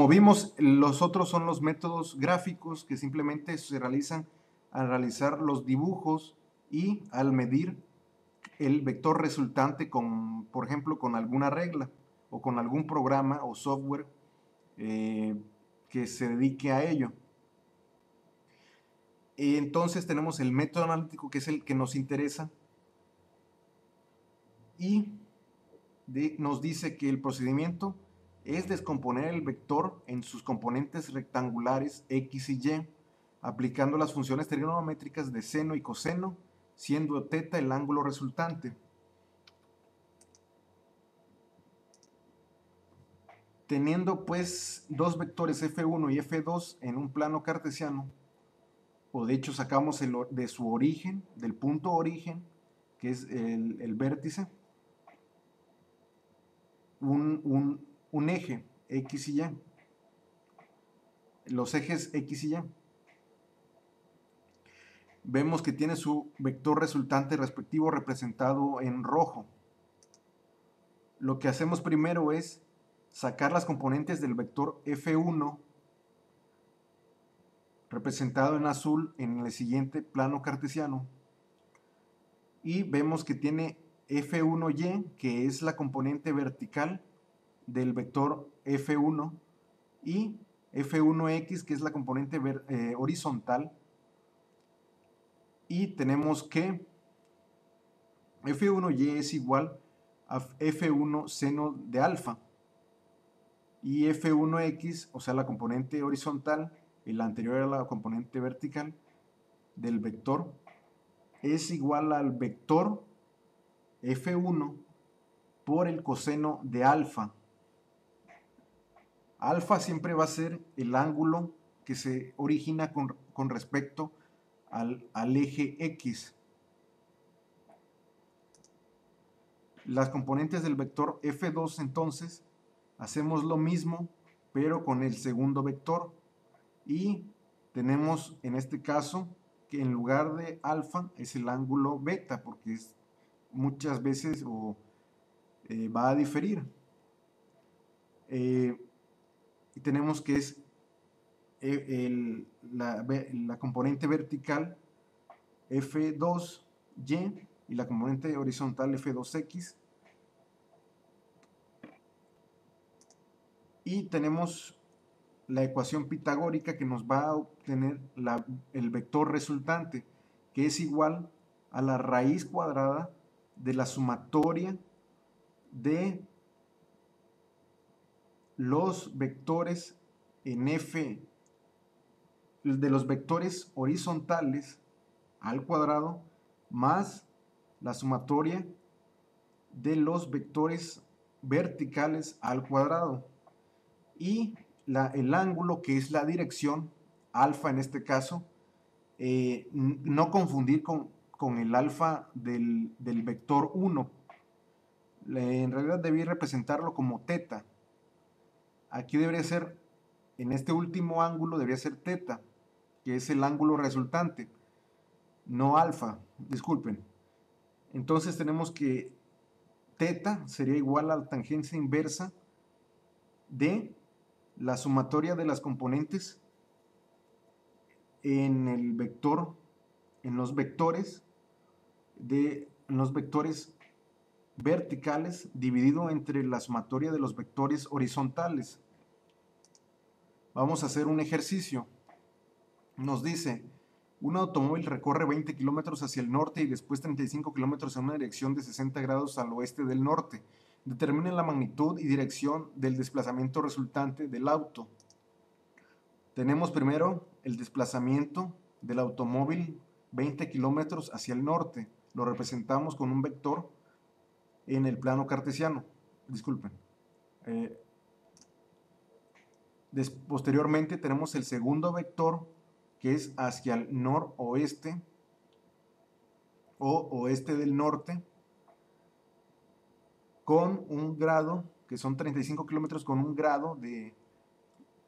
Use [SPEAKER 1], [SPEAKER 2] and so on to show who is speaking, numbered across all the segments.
[SPEAKER 1] como vimos, los otros son los métodos gráficos que simplemente se realizan al realizar los dibujos y al medir el vector resultante con, por ejemplo, con alguna regla o con algún programa o software que se dedique a ello. Entonces tenemos el método analítico, que es el que nos interesa, y nos dice que el procedimiento es descomponer el vector en sus componentes rectangulares x y y, aplicando las funciones trigonométricas de seno y coseno, siendo θ el ángulo resultante. Teniendo pues dos vectores f1 y f2 en un plano cartesiano, o de hecho sacamos de su origen, del punto origen, que es el vértice, un eje x y y, los ejes x y y. Vemos que tiene su vector resultante respectivo representado en rojo. Lo que hacemos primero es sacar las componentes del vector f1 representado en azul en el siguiente plano cartesiano, y vemos que tiene f1y, que es la componente vertical del vector f1, y f1x, que es la componente horizontal, y tenemos que f1y es igual a f1 seno de alfa, y f1x, o sea la componente horizontal, y la anterior a la componente vertical del vector, es igual al vector f1 por el coseno de alfa. Alfa siempre va a ser el ángulo que se origina con respecto al eje X. Las componentes del vector f2, entonces, hacemos lo mismo, pero con el segundo vector. Y tenemos en este caso que en lugar de alfa es el ángulo beta, porque muchas veces va a diferir. Y tenemos que es la componente vertical f2y y la componente horizontal f2x. Y tenemos la ecuación pitagórica que nos va a obtener el vector resultante, que es igual a la raíz cuadrada de la sumatoria de los vectores en f, de los vectores horizontales al cuadrado, más la sumatoria de los vectores verticales al cuadrado, y el ángulo, que es la dirección, alfa en este caso, no confundir con el alfa del vector 1. En realidad debí representarlo como θ. Aquí debería ser, en este último ángulo debería ser θ, que es el ángulo resultante, no alfa, disculpen. Entonces tenemos que θ sería igual a la tangencia inversa de la sumatoria de las componentes en el vector, en los vectores verticales dividido entre la sumatoria de los vectores horizontales. Vamos a hacer un ejercicio. Nos dice: un automóvil recorre 20 kilómetros hacia el norte y después 35 kilómetros en una dirección de 60 grados al oeste del norte. Determinen la magnitud y dirección del desplazamiento resultante del auto. Tenemos primero el desplazamiento del automóvil 20 kilómetros hacia el norte. Lo representamos con un vector en el plano cartesiano. Disculpen. Posteriormente tenemos el segundo vector, que es hacia el noroeste o oeste del norte, con un grado, que son 35 kilómetros, con un grado de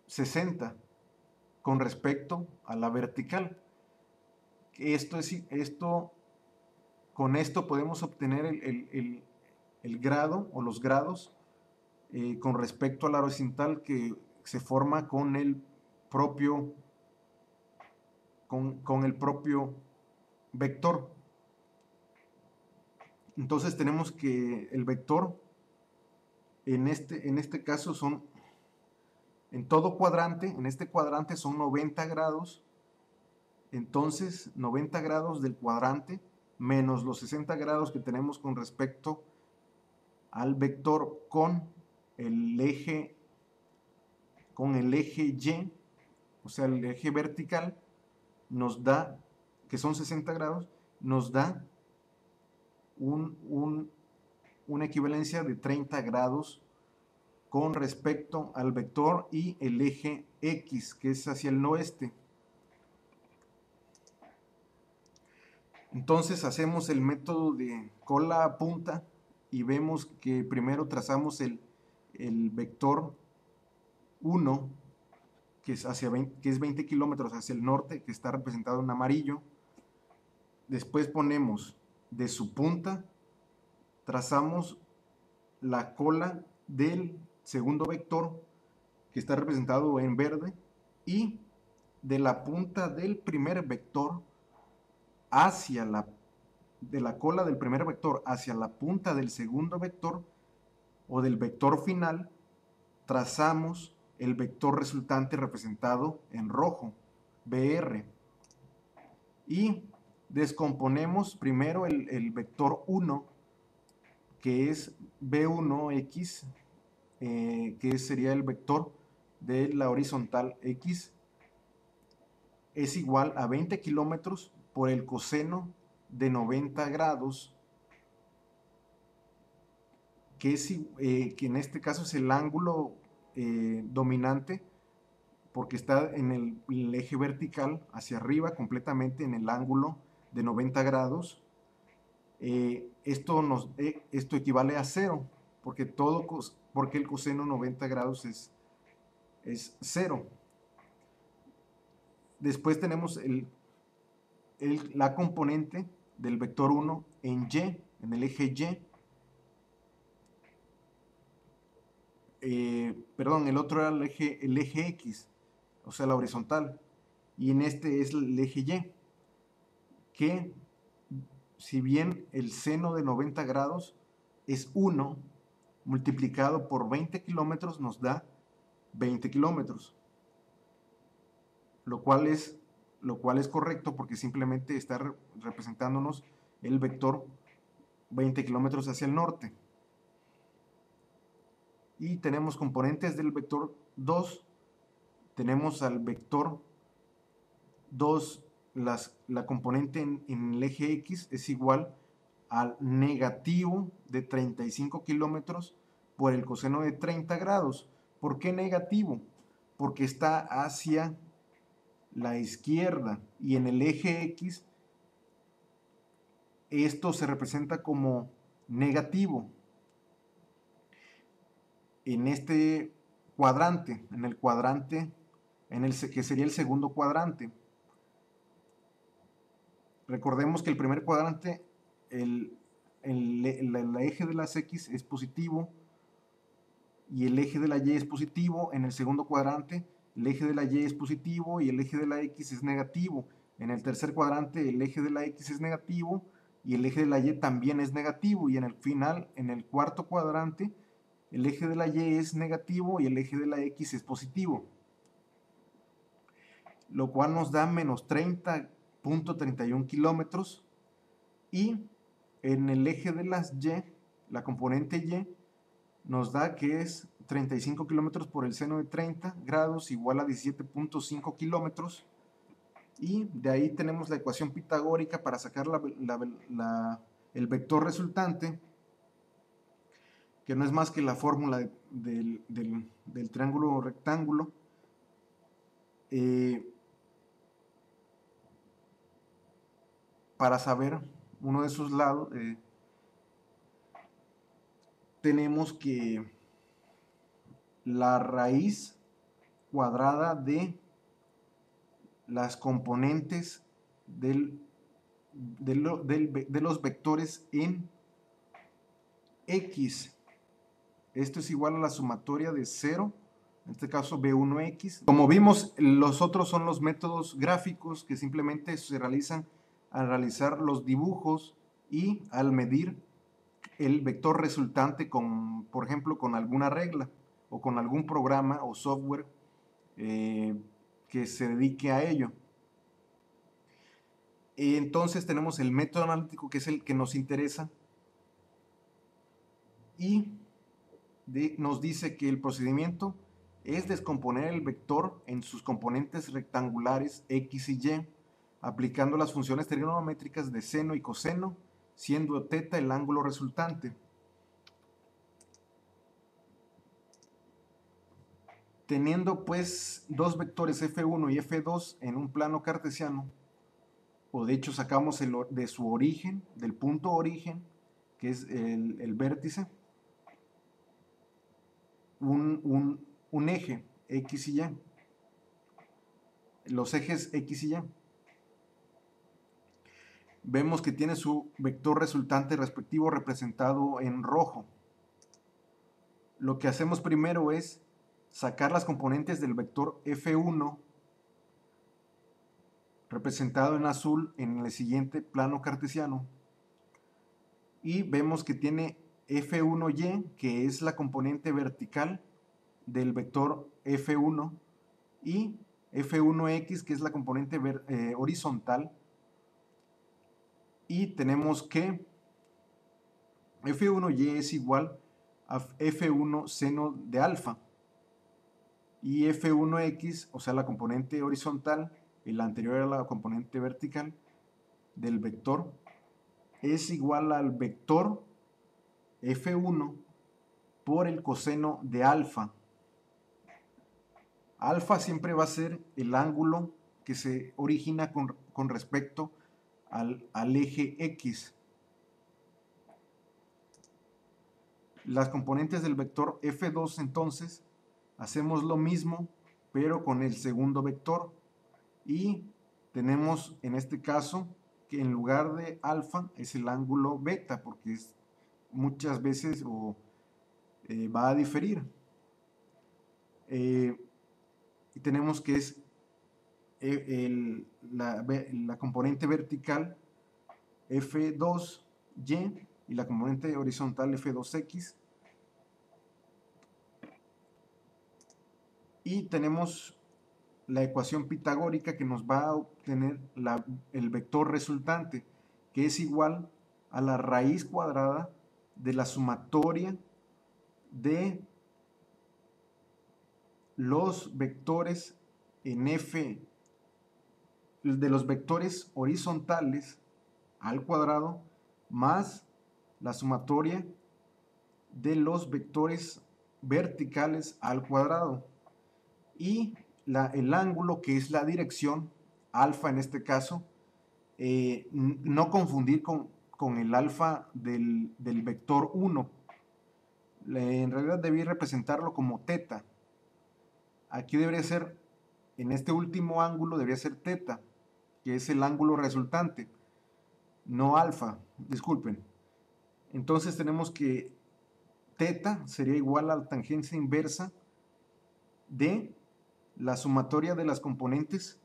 [SPEAKER 1] 60 con respecto a la vertical. Con esto podemos obtener el grado o los grados con respecto a la horizontal, que se forma con el propio, con el propio vector. Entonces tenemos que el vector en este caso son, en todo cuadrante, en este cuadrante son 90 grados. Entonces 90 grados del cuadrante menos los 60 grados que tenemos con respecto al vector con el eje Y, o sea, el eje vertical, nos da, que son 60 grados, nos da una equivalencia de 30 grados con respecto al vector y el eje X, que es hacia el oeste. Entonces hacemos el método de cola a punta y vemos que primero trazamos el vector 1, que es 20 kilómetros hacia el norte, que está representado en amarillo. Después ponemos de su punta, trazamos la cola del segundo vector, que está representado en verde, y de la punta del primer vector de la cola del primer vector hacia la punta del segundo vector o del vector final, trazamos el vector resultante representado en rojo, BR. Y descomponemos primero el vector 1, que es B1X, que sería el vector de la horizontal X, es igual a 20 kilómetros por el coseno de 90 grados, que en este caso es el ángulo dominante, porque está en el eje vertical hacia arriba, completamente en el ángulo de 90 grados. Esto equivale a 0, porque el coseno 90 grados es 0. Después tenemos la componente del vector 1 en Y, en el eje Y. Perdón, el otro era el eje X, o sea, la horizontal. Y en este es el eje Y, que si bien el seno de 90 grados es 1, multiplicado por 20 kilómetros nos da 20 kilómetros. Lo cual es correcto porque simplemente está representándonos el vector 20 kilómetros hacia el norte. Y tenemos componentes del vector 2. Tenemos al vector 2, la componente en el eje X es igual al negativo de 35 kilómetros por el coseno de 30 grados. ¿Por qué negativo? Porque está hacia la izquierda y en el eje X esto se representa como negativo. En este cuadrante, que sería el segundo cuadrante. Recordemos que el primer cuadrante, el eje de las X es positivo y el eje de la Y es positivo. En el segundo cuadrante, el eje de la Y es positivo y el eje de la X es negativo. En el tercer cuadrante, el eje de la X es negativo y el eje de la Y también es negativo. Y en el final, en el cuarto cuadrante, el eje de la Y es negativo y el eje de la X es positivo. Lo cual nos da menos 30.31 kilómetros. Y en el eje de las Y, la componente Y, nos da que es 35 kilómetros por el seno de 30 grados igual a 17.5 kilómetros. Y de ahí tenemos la ecuación pitagórica para sacar el vector resultante, que no es más que la fórmula del triángulo rectángulo. Para saber uno de sus lados, tenemos que la raíz cuadrada de las componentes de los vectores en X. Esto es igual a la sumatoria de 0 en este caso B1X. Como vimos, los otros son los métodos gráficos que simplemente se realizan al realizar los dibujos y al medir el vector resultante con, por ejemplo, con alguna regla o con algún programa o software que se dedique a ello. Entonces tenemos el método analítico, que es el que nos interesa, y nos dice que el procedimiento es descomponer el vector en sus componentes rectangulares x y y, aplicando las funciones trigonométricas de seno y coseno, siendo θ el ángulo resultante. Teniendo pues dos vectores f1 y f2 en un plano cartesiano, o de hecho sacamos de su origen, del punto origen, que es el vértice, un eje X y Y, los ejes X y Y. Vemos que tiene su vector resultante respectivo representado en rojo. Lo que hacemos primero es sacar las componentes del vector F1 representado en azul en el siguiente plano cartesiano, y vemos que tiene F1y, que es la componente vertical del vector F1, y F1x, que es la componente horizontal, y tenemos que F1y es igual a F1 seno de alfa, y F1x, o sea la componente horizontal, y la anterior a la componente vertical del vector, es igual al vector F1 por el coseno de alfa. Alfa siempre va a ser el ángulo que se origina con respecto al eje X. Las componentes del vector F2, entonces, hacemos lo mismo, pero con el segundo vector. Y tenemos en este caso que en lugar de alfa es el ángulo beta, porque muchas veces va a diferir. Y tenemos que es la componente vertical F2y y la componente horizontal F2x. Y tenemos la ecuación pitagórica que nos va a obtener el vector resultante, que es igual a la raíz cuadrada de la sumatoria de los vectores en F, de los vectores horizontales al cuadrado, más la sumatoria de los vectores verticales al cuadrado, y el ángulo, que es la dirección, alfa en este caso, no confundir con el alfa del vector 1. En realidad debí representarlo como θ. Aquí debería ser, en este último ángulo debería ser θ, que es el ángulo resultante, no alfa, disculpen. Entonces tenemos que θ sería igual a la tangencia inversa de la sumatoria de las componentes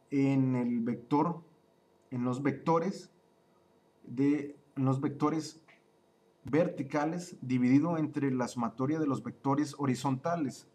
[SPEAKER 1] en el vector, en los vectores verticales, dividido entre la sumatoria de los vectores horizontales.